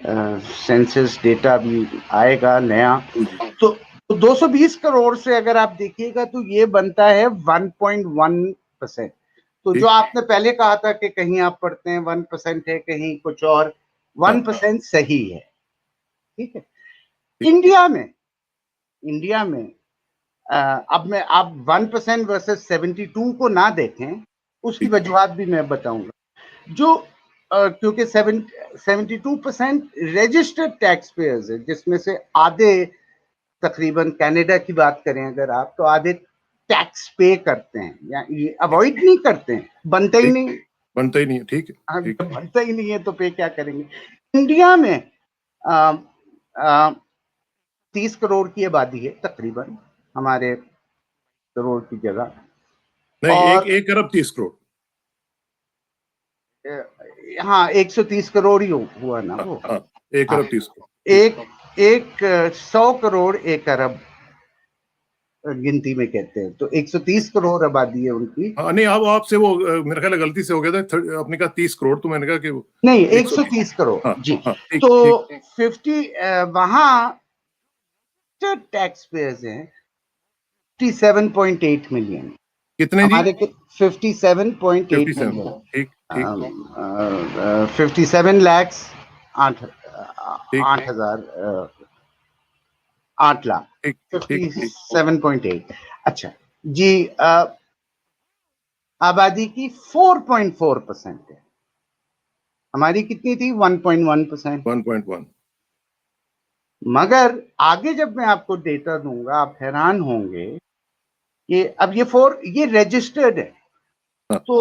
Census data بھی آئے گا نیا. تو 220 کروڑ سے اگر آپ دیکھیے گا تو یہ بنتا ہے 1.1%. تو جو آپ نے پہلے کہا تھا کہ کہیں آپ پڑھتے ہیں 1% ہے کہیں کچھ اور, 1% صحیح ہے. ٹھیک ہے. انڈیا میں اب میں آپ 1% ورسز 72 کو نہ دیکھیں, اس کی وجوہات بھی میں بتاؤں گا. جو کیونکہ 72% رجسٹرڈ ٹیکس پیئرز ہیں, جس میں سے آدھے تقریباً کینیڈا کی بات کریں اگر آپ, تو آدھے ٹیکس پے کرتے ہیں یا یہ اوائڈ نہیں کرتے ہیں, بنتا ہی نہیں. ٹھیک ہے, بنتا ہی نہیں ہے تو پے کیا کریں گے. انڈیا میں 30 کروڑ کی آبادی ہے تقریباً, ہمارے کروڑ کی جگہ. نہیں, 1.30 کروڑ. ہاں 130 کروڑ ہی ہوا نا وہ. 1.30 کروڑ. ایک 100 کروڑ 1 ارب گنتی میں کہتے ہیں, تو 130 کروڑ آبادی ہے ان کی. نہیں, اب آپ سے وہ میرے خیال ہے غلطی سے ہو گیا تھا, آپ نے کہا 30 کروڑ, تو میں نے کہا کہ نہیں 130 کروڑ. جی, تو 50 وہاں ٹیکس پیئرز ہیں 57.8 ملین. کتنے جی؟ ہمارے 57.8 ملین. 57 لاکھ 8 لاکھ 57.8. اچھا جی, آبادی کی 4.4% ہے. ہماری کتنی تھی؟ 1.1%. 1.1. مگر آگے جب میں آپ کو ڈیٹا دوں گا آپ حیران ہوں گے کہ اب یہ رجسٹرڈ ہے, تو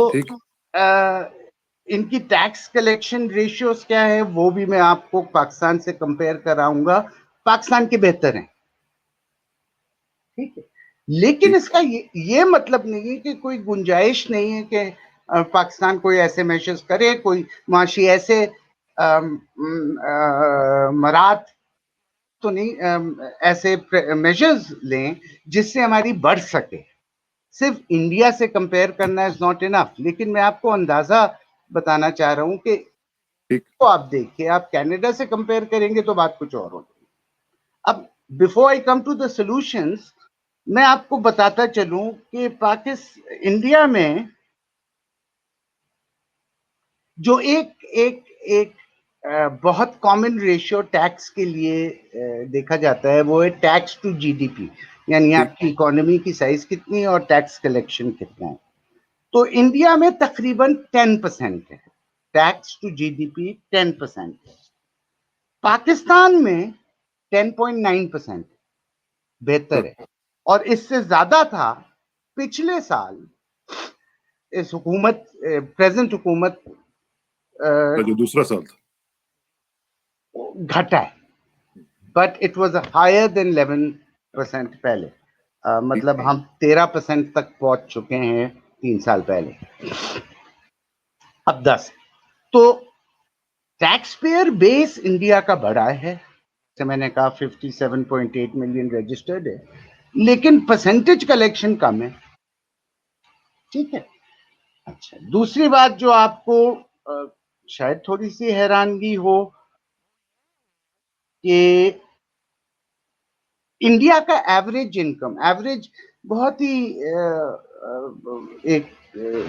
ان کی ٹیکس کلیکشن ریشیوز کیا ہے وہ بھی میں آپ کو پاکستان سے کمپیئر کراؤں گا. پاکستان کے بہتر ہیں. ٹھیک ہے, لیکن اس کا یہ مطلب نہیں ہے کہ کوئی گنجائش نہیں ہے کہ پاکستان کوئی ایسے میشرز کرے, کوئی معاشی ایسے مراد تو نہیں, ایسے میجرز لیں جس سے ہماری بڑھ سکے. صرف انڈیا سے کمپیئر کرنا از ناٹ انف. لیکن میں آپ کو اندازہ بتانا چاہ رہا ہوں کہ تو آپ دیکھیں, آپ کینیڈا سے کمپیئر کریں گے تو بات کچھ اور ہوگی. اب before I come to the solutions, میں آپ کو بتاتا چلوں کہ انڈیا میں جو ایک بہت کامن ریشو ٹیکس کے لیے دیکھا جاتا ہے وہ ہے tax to G D P, یعنی آپ کی اکانومی کی سائز کتنی ہے اور ٹیکس کلیکشن کتنا ہے. تو انڈیا میں تقریباً 10% ہے tax to G D P, 10% ہے. پاکستان میں 10.9% بہتر ہے, اور اس سے زیادہ تھا پچھلے سال. اس حکومت پریزنٹ حکومت جو دوسرا سال تھا گھٹا ہے, but it was higher than 11% پہلے. مطلب ہم 13% تک پہنچ چکے ہیں 3 سال پہلے, اب 10. تو ٹیکس پیئر بیس انڈیا کا بڑا ہے, جیسے میں نے کہا 57.8 ملین رجسٹرڈ ہے, لیکن پرسنٹیج کلیکشن کم ہے. ٹھیک ہے. اچھا, دوسری بات جو آپ کو شاید تھوڑی سی حیرانگی ہو کہ انڈیا کا ایوریج انکم, ایوریج بہت ہی ایک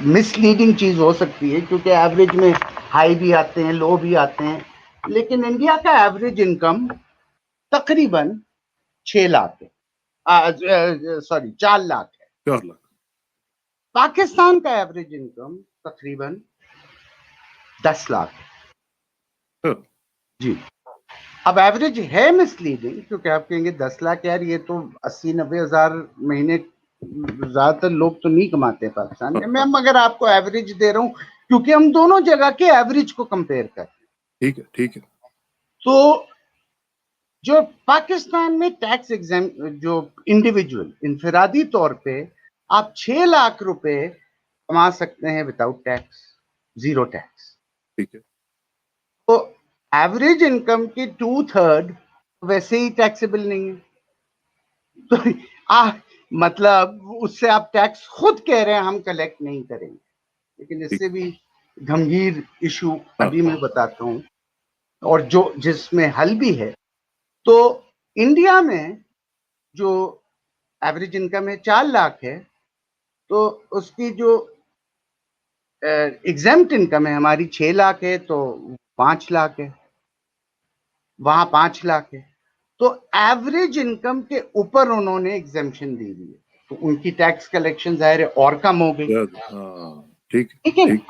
مس لیڈنگ چیز ہو سکتی ہے, کیونکہ ایوریج میں ہائی بھی آتے ہیں لو بھی آتے ہیں, لیکن انڈیا کا ایوریج انکم تقریباً 6 لاکھ ہے, 4 لاکھ ہے. 4 لاکھ. پاکستان کا ایوریج انکم تقریباً 10 لاکھ ہے. جی, اب ایوریج ہے مس لیڈنگ, کیونکہ آپ کہیں گے 10 لاکھ یار یہ تو 80-90 ہزار مہینے, زیادہ تر لوگ تو نہیں کماتے پاکستان میں. میں مگر آپ کو ایوریج دے رہا ہوں کیونکہ ہم دونوں جگہ کے ایوریج کو کمپیئر کر رہے ہیں. ٹھیک ہے. تو جو پاکستان میں ٹیکس ایگزام, جو انڈیویجول انفرادی طور پہ آپ 6 لاکھ روپے کما سکتے ہیں وداؤٹ ٹیکس, 0 ٹیکس. ٹھیک ہے. تو ایوریج انکم کی 2/3 ویسے ہی ٹیکسیبل نہیں ہے. تو مطلب اس سے آپ ٹیکس خود کہہ رہے ہیں ہم کلیکٹ نہیں کریں گے, لیکن اس سے بھی گمبھیر ایشو ابھی میں بتاتا ہوں. اور جو جس میں حل بھی ہے. تو انڈیا میں جو ایوریج انکم ہے 4 لاکھ ہے, تو اس کی جو ایگزمپٹ انکم ہے ہماری 6 لاکھ ہے, تو 5 لاکھ ہے, وہاں 5 لاکھ ہے. تو ایوریج انکم کے اوپر انہوں نے ایگزمپشن دی ہوئی ہے, تو ان کی ٹیکس کلیکشن ظاہر ہے اور کم ہو گئی. ہاں ٹھیک ٹھیک ہے, ٹھیک.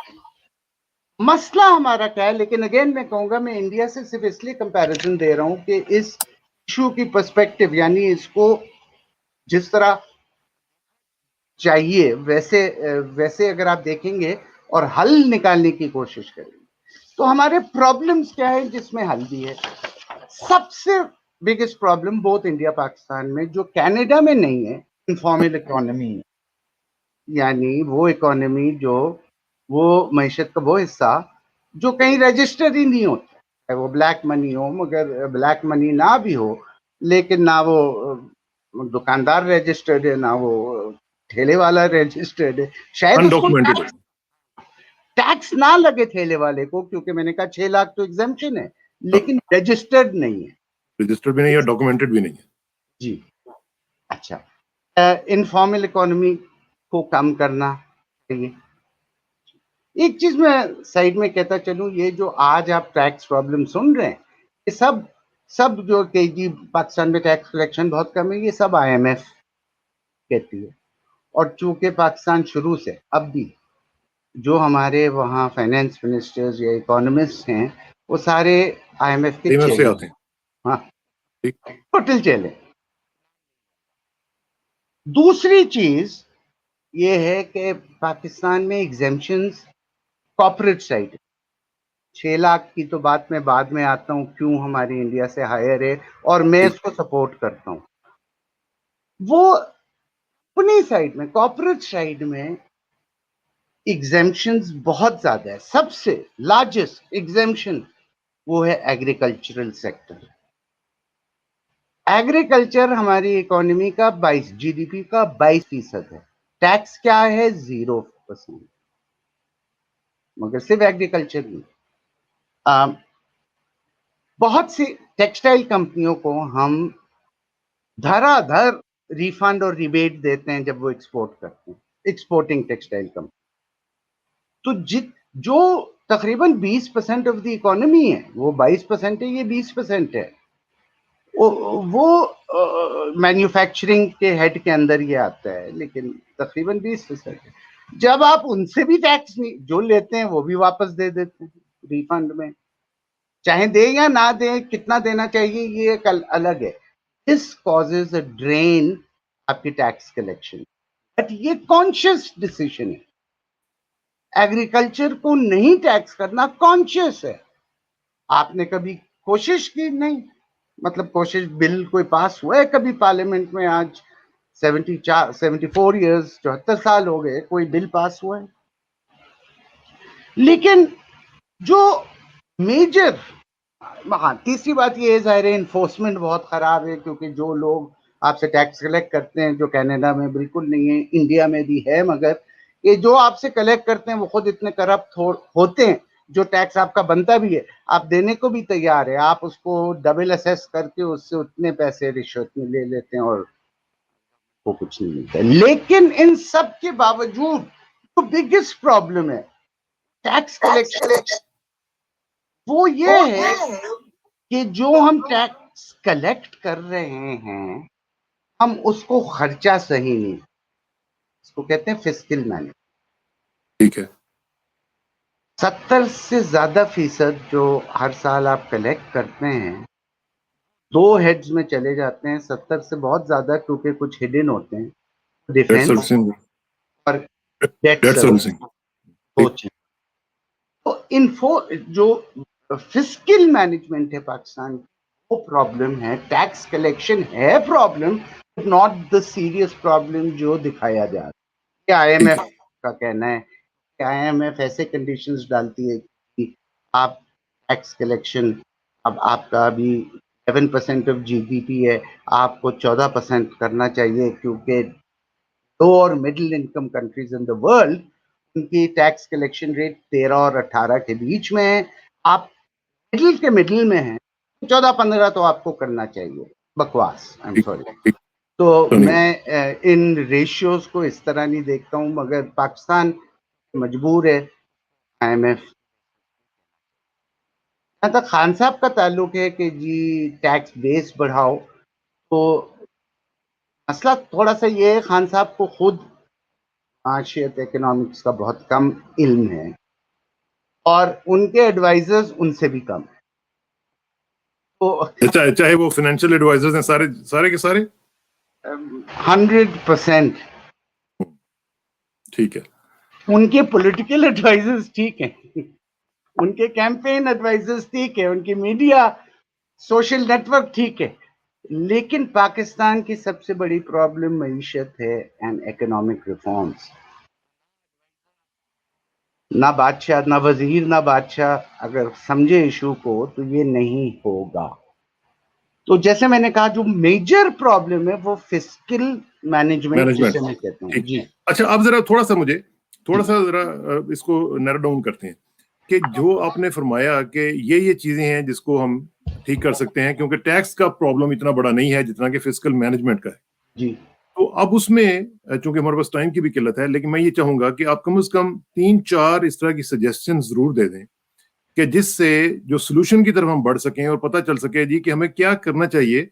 مسئلہ ہمارا کیا ہے, لیکن اگین میں کہوں گا میں انڈیا سے صرف اس لیے کمپیریزن دے رہا ہوں کہ اس ایشو کی پرسپیکٹو, یعنی اس کو جس طرح چاہیے ویسے اگر آپ دیکھیں گے اور حل نکالنے کی کوشش کریں گے, تو ہمارے پرابلمز کیا ہے جس میں حل بھی ہے. سب سے بگیسٹ پرابلم بہت انڈیا پاکستان میں جو کینیڈا میں نہیں ہے, انفارمل اکانومی ہے. یعنی وہ اکانومی جو وہ معیشت کا وہ حصہ جو کہیں رجسٹر ہی نہیں ہوتا ہے, وہ بلیک منی ہو, مگر بلیک منی نہ بھی ہو لیکن نہ وہ دکاندار رجسٹرڈ ہے, نہ وہ ٹھیلے والا رجسٹرڈ ہے, شاید اس کو انڈاکومنٹڈ. ٹیکس نہ لگے ٹھیلے والے کو, کیونکہ میں نے کہا 6 لاکھ تو ایگزمپشن ہے, لیکن رجسٹرڈ نہیں ہے. رجسٹرڈ بھی نہیں ہے, ڈاکومنٹڈ بھی نہیں ہے. جی اچھا, انفارمل اکانومی کو کم کرنا چاہیے. ایک چیز میں سائڈ میں کہتا چلوں, یہ جو آج آپ ٹیکس پرابلم سن رہے ہیں, یہ سب جو کہ جی پاکستان میں ٹیکس کلیکشن بہت کم ہے, یہ سب آئی ایم ایف کہتی ہے. اور چونکہ پاکستان شروع سے اب بھی جو ہمارے وہاں فائنینس منسٹرز یا اکانومسٹ ہیں وہ سارے آئی ایم ایف کے IMF سے چیلے آتے ہیں. ہیں. ہاں, ٹھیک. ٹوٹل چیلے. دوسری چیز یہ ہے کہ پاکستان میں ایگزمپشنز کارپوریٹ سائڈ 6 لاکھ کی تو بات میں بعد میں آتا ہوں, کیوں ہماری انڈیا سے ہائر ہے, اور میں اس کو سپورٹ کرتا ہوں. وہ اپنی سائڈ میں کارپوریٹ سائڈ میں ایگزمپشنز بہت زیادہ ہے. سب سے لارجسٹ ایگزمپشن وہ ہے ایگریکلچرل سیکٹر. ایگریکلچر ہماری اکانومی کا 22 جی ڈی پی کا 22% ہے. ٹیکس کیا ہے 0%, مگر صرف ایگریکلچر نہیں. بہت سی ٹیکسٹائل کمپنیوں کو ہم دھرا دھر ریفنڈ اور ریبیٹ دیتے ہیں جب وہ ایکسپورٹ کرتے ہیں, ایکسپورٹنگ ٹیکسٹائل کمپنی. تو جو تقریباً 20% آف دی اکانومی ہے, وہ 22% ہے, یہ 20% ہے, وہ مینوفیکچرنگ کے ہیڈ کے اندر یہ آتا ہے, لیکن تقریباً 20% ہے. جب آپ ان سے بھی ٹیکس نہیں جو لیتے ہیں وہ بھی واپس دے دیتے ہیں ریفنڈ میں, چاہے دیں یا نہ دیں, کتنا دینا چاہیے یہ ایک الگ ہے. This causes a drain آپ کی ٹیکس کلیکشن. بٹ یہ کانشیس ڈیسیژن ہے, ایگریکلچر کو نہیں ٹیکس کرنا کانشیس ہے. آپ نے کبھی کوشش کی نہیں, مطلب کوشش بل کوئی پاس ہوا ہے کبھی پارلیمنٹ میں؟ آج 74 ایئرز 74 سال ہو گئے, کوئی بل پاس ہوا ہے؟ لیکن جو میجر, ہاں تیسری بات یہ ہے ظاہر ہے انفورسمنٹ بہت خراب ہے, کیونکہ جو لوگ آپ سے ٹیکس کلیکٹ کرتے ہیں, جو کینیڈا میں بالکل نہیں ہے, انڈیا میں بھی ہے, مگر یہ جو آپ سے کلیکٹ کرتے ہیں وہ خود اتنے کرپٹ ہوتے ہیں, جو ٹیکس آپ کا بنتا بھی ہے آپ دینے کو بھی تیار ہے, آپ اس کو ڈبل اسیس کر کے اس سے اتنے پیسے رشوت میں لے لیتے ہیں اور وہ کچھ نہیں ملتا. لیکن ان سب کے باوجود جو بگیسٹ پرابلم ہے ٹیکس کلیکشن, وہ یہ ہے کہ جو ہم ٹیکس کلیکٹ کر رہے ہیں ہم اس کو خرچہ صحیح نہیں, اس کو کہتے ہیں فسکل مینج. ٹھیک ہے. 70 سے زیادہ فیصد جو ہر سال آپ کلیکٹ کرتے ہیں 2 ہیڈز میں چلے جاتے ہیں, 70 سے بہت زیادہ, کیونکہ کچھ ہڈن ہوتے ہیں, ڈیٹ ڈیفنس سروسنگ. اور ڈیٹ ڈیٹ سروس. سروسنگ. تو جو فسکل مینجمنٹ ہے پاکستان کی وہ پرابلم ہے, ٹیکس کلیکشن ہے problem, not the serious problem جو دکھایا جا رہا ہے. آئی ایم ایف کا کہنا ہے کہ آئی ایم ایف ایسے کنڈیشنز ڈالتی ہے کہ آپ ٹیکس کلیکشن, اب آپ کا ابھی 11% آف جی ڈی پی ہے, آپ کو 14% کرنا چاہیے, کیونکہ لو اور middle income countries in the world in کی ٹیکس کلیکشن ریٹ 13 اور 18 کے بیچ میں ہے. آپ مڈل کے مڈل میں ہیں 14-15 تو آپ کو کرنا چاہیے. بکواس, آئی ایم سوری. تو میں ان ریشیوز کو اس طرح نہیں دیکھتا ہوں, مگر پاکستان مجبور ہے آئی ایم ایف. جہاں تک خان صاحب کا تعلق ہے کہ جی ٹیکس بیس بڑھاؤ, تو مسئلہ تھوڑا سا یہ ہے, خان صاحب کو خود معاشیت اکنامکس کا بہت کم علم ہے اور ان کے ایڈوائزرز ان سے بھی کم ہیں. تو چاہے وہ فائنینشیل ایڈوائزرز ہیں سارے کے سارے 100% ٹھیک ہے. ان کے پولیٹیکل ایڈوائزرز ٹھیک ہیں, ان کے کیمپین ایڈوائزرز ٹھیک ہے, ان کی میڈیا سوشل نیٹ ورک ٹھیک ہے, لیکن پاکستان کی سب سے بڑی پرابلم معیشت ہے اینڈ اکنامک ریفارمز. نہ بادشاہ, نہ وزیر, نہ بادشاہ اگر سمجھے ایشو کو تو یہ نہیں ہوگا. تو جیسے میں نے کہا جو میجر پرابلم ہے وہ فسکل مینجمنٹ جسے میں کہتا ہوں. جی اچھا, اب ذرا تھوڑا سا ذرا اس کو نیرو ڈاؤن کرتے ہیں کہ جو آپ نے فرمایا کہ یہ چیزیں ہیں جس کو ہم ٹھیک کر سکتے ہیں, کیونکہ ٹیکس کا پرابلم اتنا بڑا نہیں ہے جتنا کہ فسکل مینجمنٹ کا ہے. جی تو اب اس میں چونکہ ہمارے پاس ٹائم کی بھی قلت ہے, لیکن میں یہ چاہوں گا کہ آپ کم از کم 3-4 اس طرح کی سجیشن ضرور دے دیں کہ جس سے جو سولوشن کی طرف ہم بڑھ سکیں اور پتہ چل سکے جی کہ ہمیں کیا کرنا چاہیے,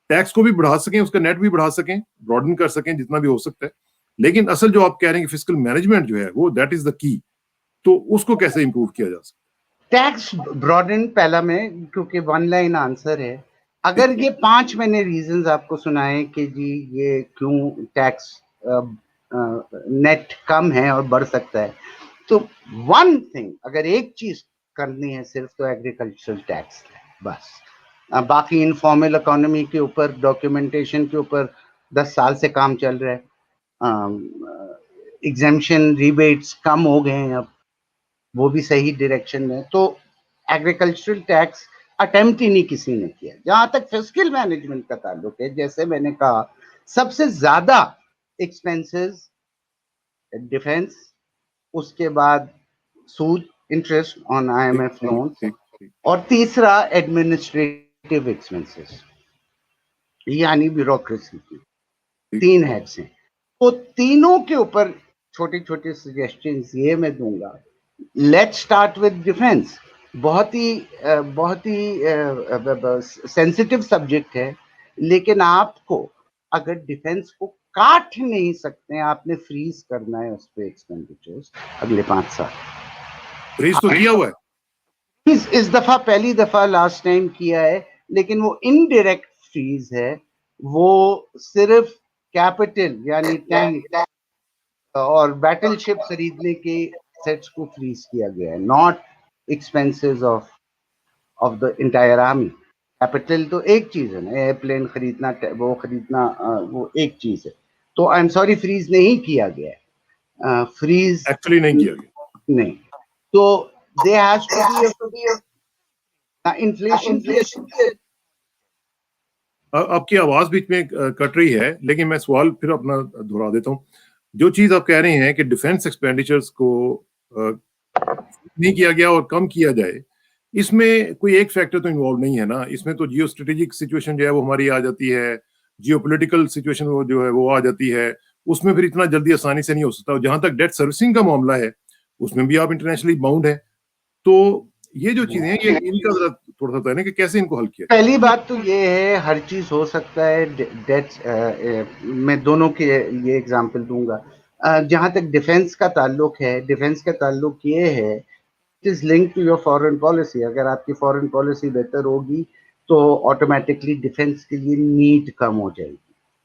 ٹیکس کو بھی بڑھا سکیں, اس کا نیٹ بھی بڑھا سکیں, براڈن کر سکیں جتنا بھی ہو سکتا ہے, لیکن اصل جو آپ کہہ رہے ہیں کہ فسکل مینجمنٹ جو ہے وہ دیٹ از دا کی, تو اس کو کیسے امپروو کیا جا سکتا ہے؟ ٹیکس براڈن پہلا میں, کیونکہ 1 لائن آنسر ہے. اگر یہ 5 میں نے ریزنز آپ کو سنائے کہ جی یہ کیوں ٹیکس نیٹ کم ہے اور بڑھ سکتا ہے, تو 1 تھنگ اگر ایک چیز کرنی ہے صرف تو ایگریکلچرل ٹیکس ہے بس. باقی انفارمل اکانومی کے اوپر, ڈاکیومنٹیشن کے اوپر 10 سال سے کام چل رہا ہے. ایگزیمشن ریبیٹس کم ہو گئے ہیں اب, وہ بھی صحیح ڈائریکشن میں. تو ایگریکلچرل ٹیکس اٹیمپٹ ہی نہیں کسی نے کیا. جہاں تک فسکل مینجمنٹ کا تعلق ہے, جیسے میں نے کہا سب سے زیادہ ایکسپینسز ڈیفنس, اس کے بعد سود interest on I M F loans, اور تیسرا ایڈمنسٹریٹو ایکسپینسز یعنی بیوروکریسی کی. 3 ہیڈس ہیں. تو تینوں کے اوپر چھوٹے چھوٹے سجیشنز یہ میں دوں گا. Let's start with defence. بہت ہی سینسٹیو سبجیکٹ ہے, لیکن آپ کو اگر ڈیفنس کو کاٹ نہیں سکتے, آپ نے فریز کرنا ہے اس پہ ایکسپینڈیچرز اگلے 5 سال. فریز تو کیا ہوا ہے اس دفعہ پہلی دفعہ لاسٹ ٹائم کیا ہے, لیکن وہ انڈائریکٹ فریز ہے. وہ صرف کیپٹل یعنی ٹینک اور بیٹل شپ خریدنے کے سیٹس کو فریز کیا گیا ہے, not expenses of the entire army. Capital تو ایک چیز ہے نا, ایئر پلین خریدنا, وہ خریدنا, وہ ایک چیز ہے. تو آئی ایم سوری فریز نہیں کیا گیا ہے, فریز ایکچولی نہیں کیا گیا نہیں. تو دے ہیز ٹو بی انفلیشن. آپ کی آواز بیچ میں کٹ رہی ہے, لیکن میں سوال پھر اپنا دہرا دیتا ہوں. جو چیز آپ کہہ رہے ہیں کہ ڈیفنس ایکسپینڈیچرز کو نہیں کیا گیا اور کم کیا جائے, اس میں کوئی ایک فیکٹر تو انوالو نہیں ہے نا. اس میں تو جیو اسٹریٹجک سچویشن جو ہے وہ ہماری آ جاتی ہے, جیو پولیٹیکل سچویشن جو ہے وہ آ جاتی ہے, اس میں پھر اتنا جلدی آسانی سے نہیں ہو سکتا. جہاں تک ڈیٹ سروسنگ کا معاملہ ہے اس میں بھی آپ انٹرنیشنلی باؤنڈ ہیں. تو یہ جو چیزیں ہیں یہ ان کا تھوڑا سا ہے کہ کیسے ان کو حل کیا. پہلی بات تو یہ ہے ہر چیز ہو سکتا ہے. میں دونوں کے یہ ایگزامپل دوں گا. جہاں تک ڈیفنس کا تعلق ہے, ڈیفنس کا تعلق یہ ہے it is link to your foreign policy. اگر آپ کی فارن پالیسی بہتر ہوگی تو آٹومیٹکلی ڈیفنس کے لیے نیڈ کم ہو جائے گی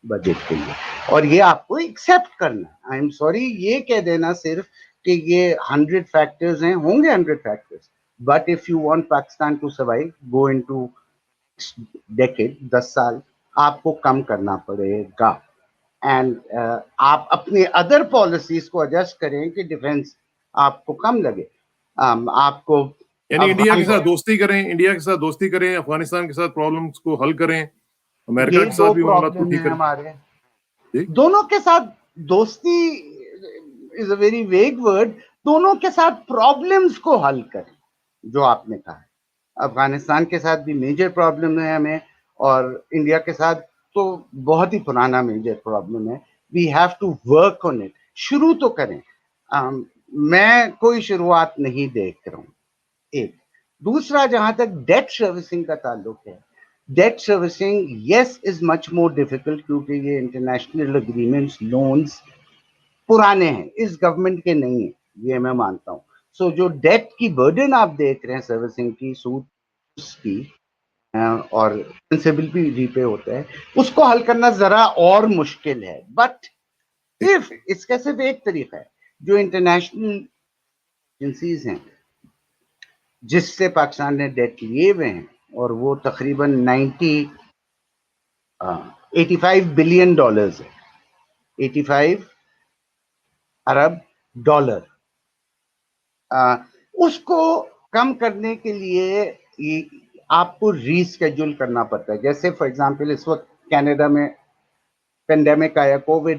بجٹ کے لیے, اور یہ آپ کو ایکسیپٹ کرنا. آئی ایم سوری یہ کہہ دینا صرف کہ یہ 100 فیکٹرز ہیں, ہوں گے 100 factors, but if you want Pakistan to survive, go into decade, 10 سال آپ کو کم کرنا پڑے گا. اینڈ آپ اپنی ادر پالیسیز کو ایڈجسٹ کریں کہ ڈیفنس آپ کو کم لگے. آپ کو یعنی انڈیا کے ساتھ دوستی کریں, افغانستان کے ساتھ پرابلمز کو حل کریں, امریکہ کے ساتھ بھی معاملات کو ٹھیک کریں. ہمارے دونوں کے ساتھ دوستی از اے ویری ویگ ورڈ. دونوں کے ساتھ پرابلمز کو حل کریں جو آپ نے کہا. افغانستان کے ساتھ بھی میجر پرابلم ہے ہمیں, اور انڈیا کے ساتھ تو بہت ہی پرانا میجر پرابلم ہے. We have to work on it. شروع تو کریں. میں کوئی شروعات نہیں دیکھ رہا ہوں. ایک دوسرا, جہاں تک ڈیٹ سروسنگ کا تعلق ہے, ڈیٹ سروسنگ یس از مچ مور ڈیفیکلٹ, کیونکہ یہ انٹرنیشنل اگریمنٹس, لونز پرانے ہیں, اس گورنمنٹ کے نہیں ہیں, یہ میں مانتا ہوں. سو جو ڈیٹ کی برڈن آپ دیکھ رہے ہیں سروسنگ کی, سود کی, اور پرنسپل بھی ری پے ہوتا ہے, اس کو حل کرنا ذرا اور مشکل ہے. بٹ if اس کا صرف ایک طریقہ ہے, جو انٹرنیشنل ایجنسیز ہیں جس سے پاکستان نے ڈیٹ لیے ہوئے ہیں, اور وہ تقریباً 85 بلین ڈالرز ہے, 85 ارب ڈالر, اس کو کم کرنے کے لیے آپ کو ری اسکیڈول کرنا پڑتا ہے. جیسے فار ایگزامپل اس وقت کینیڈا میں پینڈیمک آیا, کووڈ,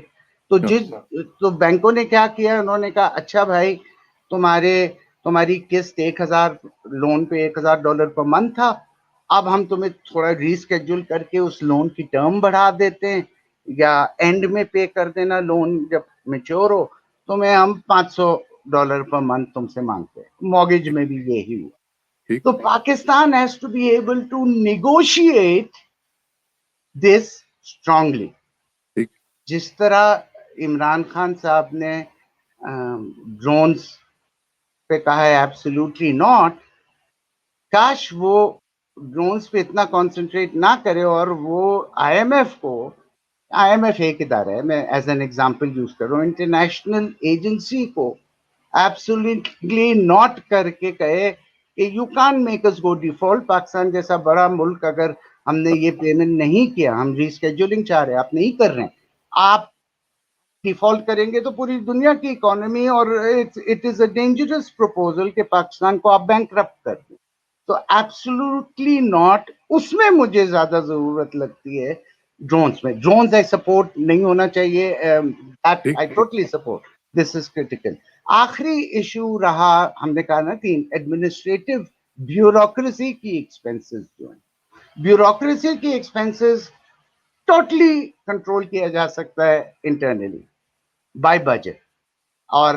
تو بینکوں نے کیا کیا, انہوں نے کہا اچھا بھائی تمہاری قسط 1000 لون پہ $1000 پر منتھ تھا, اب ہم تمہیں تھوڑا ری اسکیڈول کر کے اس لون کی ٹرم بڑھا دیتے ہیں, یا اینڈ میں پے کر دینا لون جب میچور ہو, تمہیں ہم $500 پر منتھ تم سے مانگتے ہیں. مارگیج میں بھی یہی ہوا. تو Pakistan has to be able to negotiate this strongly. جس طرح عمران خان صاحب نے ڈرونز پہ کہا ہے ایبسولوٹلی ناٹ, کاش وہ ڈرونز پہ اتنا کانسنٹریٹ نہ کرے, اور وہ آئی ایم ایف ایک ادارہ ہے, میں ایز این ایگزامپل یوز کر رہا ہوں, انٹرنیشنل ایجنسی کو ایبسولوٹلی ناٹ کر کے کہے کہ یو کان میک اس گو ڈیفالٹ. پاکستان جیسا بڑا ملک, اگر ہم نے یہ پیمنٹ نہیں کیا, ہم ری اسکیڈولنگ چاہ رہے ہیں, آپ نہیں کر رہے ہیں, آپ ڈیفالٹ کریں گے تو پوری دنیا کی اکانومی, اور it is a dangerous proposal کہ پاکستان کو آپ بینکرپٹ کر دیں. تو ایبسولوٹلی ناٹ, اس میں مجھے زیادہ ضرورت لگتی ہے ڈرونز میں. ڈرونز آئی سپورٹ نہیں ہونا چاہیے, I totally support, this is critical. آخری ایشو رہا, ہم نے کہا نا کہ ایڈمنسٹریٹو بیوروکریسی کی ایکسپینسز جو ہیں, بیوروکریسی کی ایکسپینسز ٹوٹلی کنٹرول کیا جا سکتا ہے انٹرنلی بائی بجٹ, اور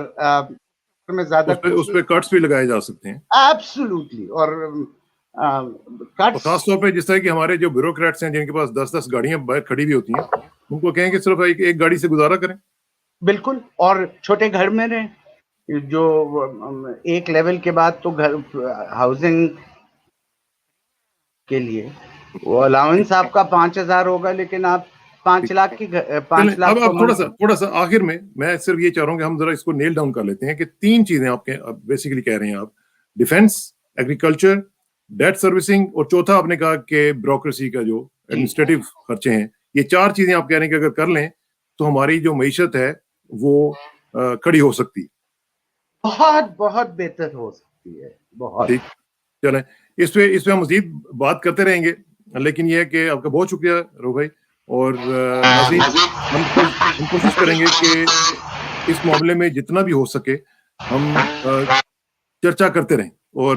میں زیادہ اس پہ کٹس بھی لگائے جا سکتے ہیں ایبسولوٹلی. اور خاص طور پہ جس طرح کہ ہمارے جو بیوروکریٹس ہیں جن کے پاس 10 گاڑیاں باہر کھڑی بھی ہوتی ہیں, ان کو کہیں کہ صرف ایک گاڑی سے گزارا کریں. بالکل, اور چھوٹے گھر میں رہیں, جو ایک لیول کے بعد تو گھر ہاؤسنگ کے لیے وہ الاؤنس آپ کا 5000 ہوگا, لیکن آپ 5 لاکھ کی 5 لاکھ. اب تھوڑا سا آخر میں صرف یہ چاہ رہا ہوں کہ ہم ذرا اس کو نیل ڈاؤن کر لیتے ہیں کہ 3 چیزیں آپ کے بیسیکلی کہہ رہے ہیں آپ, ڈیفینس, ایگریکلچر, ڈیٹ سروسنگ, اور چوتھا آپ نے کہا کہ بیوروکریسی کا جو ایڈمنسٹریٹو خرچے ہیں. یہ 4 چیزیں آپ کہہ رہے ہیں کہ اگر کر لیں تو ہماری جو معیشت ہے وہ کھڑی ہو سکتی, بہت بہتر ہو سکتی ہے, بہت. ٹھیک, چلیں اس پہ ہم مزید بات کرتے رہیں گے, لیکن یہ ہے کہ آپ کا بہت شکریہ رو بھائی, اور ناظرین ہم کوشش کریں گے کہ اس معاملے میں جتنا بھی ہو سکے ہم چرچا کرتے رہیں. اور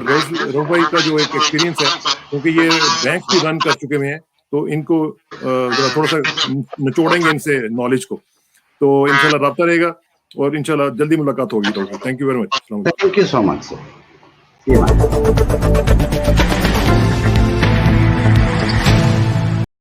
رو بھائی کا جو ایک ایکسپیرینس ہے, کیونکہ یہ بینکس بھی رن کر چکے ہوئے ہیں, تو ان کو ذرا تھوڑا سا نچوڑیں گے ان سے نالج کو, تو انشاءاللہ رابطہ رہے گا, اور انشاءاللہ جلدی ملاقات ہوگی. رو بھائی thank you very much. Thank you so much sir.